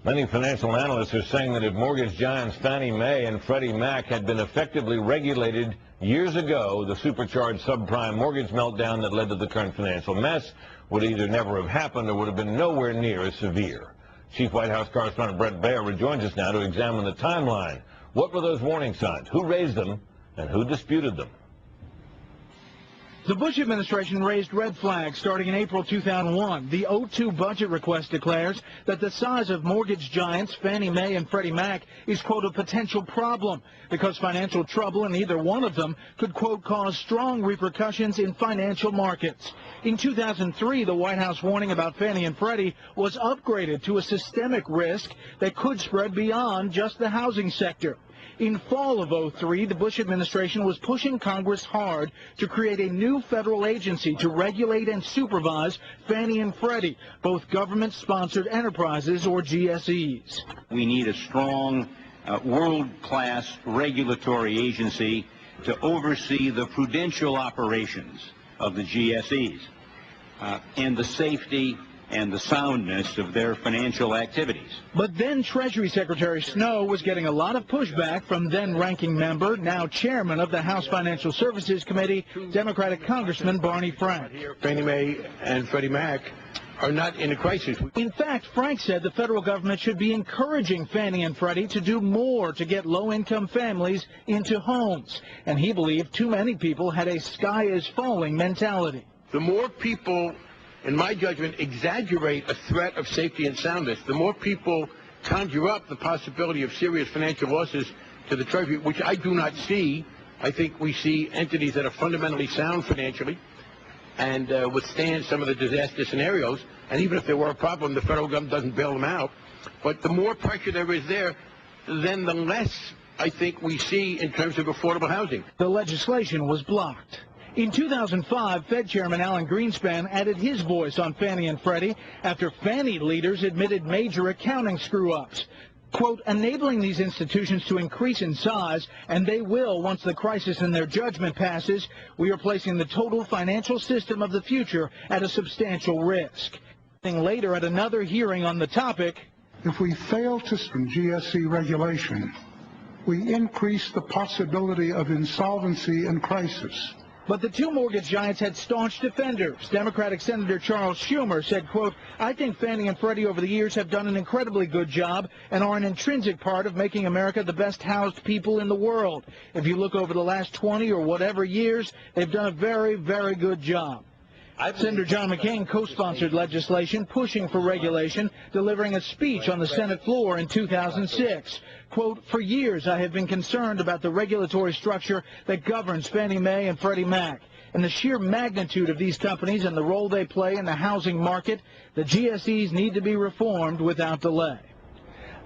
Many financial analysts are saying that if mortgage giants Fannie Mae and Freddie Mac had been effectively regulated years ago, the supercharged subprime mortgage meltdown that led to the current financial mess would either never have happened or would have been nowhere near as severe. Chief White House correspondent Bret Baier rejoins us now to examine the timeline. What were those warning signs? Who raised them and who disputed them? The Bush administration raised red flags starting in April 2001. The 2002 budget request declares that the size of mortgage giants Fannie Mae and Freddie Mac is, quote, a potential problem because financial trouble in either one of them could, quote, cause strong repercussions in financial markets. In 2003, the White House warning about Fannie and Freddie was upgraded to a systemic risk that could spread beyond just the housing sector. In fall of 2003, the Bush administration was pushing Congress hard to create a new federal agency to regulate and supervise Fannie and Freddie, both government-sponsored enterprises or GSEs. We need a strong, world-class regulatory agency to oversee the prudential operations of the GSEs and the safety and the soundness of their financial activities. But then Treasury Secretary Snow was getting a lot of pushback from then-ranking member, now chairman of the House Financial Services Committee, Democratic Congressman Barney Frank. Fannie Mae and Freddie Mac are not in a crisis. In fact, Frank said the federal government should be encouraging Fannie and Freddie to do more to get low-income families into homes. And he believed too many people had a sky-is-falling mentality. The more people, in my judgment, exaggerate a threat of safety and soundness, the more people conjure up the possibility of serious financial losses to the Treasury, which I do not see. I think we see entities that are fundamentally sound financially and withstand some of the disaster scenarios. And even if there were a problem, the federal government doesn't bail them out. But the more pressure there is there, then the less I think we see in terms of affordable housing. The legislation was blocked. In 2005, Fed Chairman Alan Greenspan added his voice on Fannie and Freddie after Fannie leaders admitted major accounting screw-ups. Quote, enabling these institutions to increase in size, and they will once the crisis in their judgment passes, we are placing the total financial system of the future at a substantial risk. Later at another hearing on the topic, if we fail to GSE regulation, we increase the possibility of insolvency and crisis. But the two mortgage giants had staunch defenders. Democratic Senator Charles Schumer said, quote, I think Fannie and Freddie over the years have done an incredibly good job and are an intrinsic part of making America the best housed people in the world. If you look over the last 20 or whatever years, they've done a very, very good job. Senator John McCain co-sponsored legislation pushing for regulation, delivering a speech on the Senate floor in 2006. Quote, for years I have been concerned about the regulatory structure that governs Fannie Mae and Freddie Mac. And the sheer magnitude of these companies and the role they play in the housing market, the GSEs need to be reformed without delay.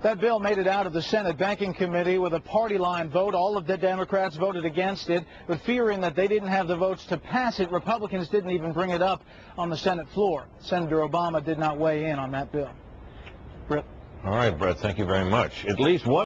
That bill made it out of the Senate Banking Committee with a party line vote. All of the Democrats voted against it, but fearing that they didn't have the votes to pass it, Republicans didn't even bring it up on the Senate floor. Senator Obama did not weigh in on that bill. All right, Brett, thank you very much. At least one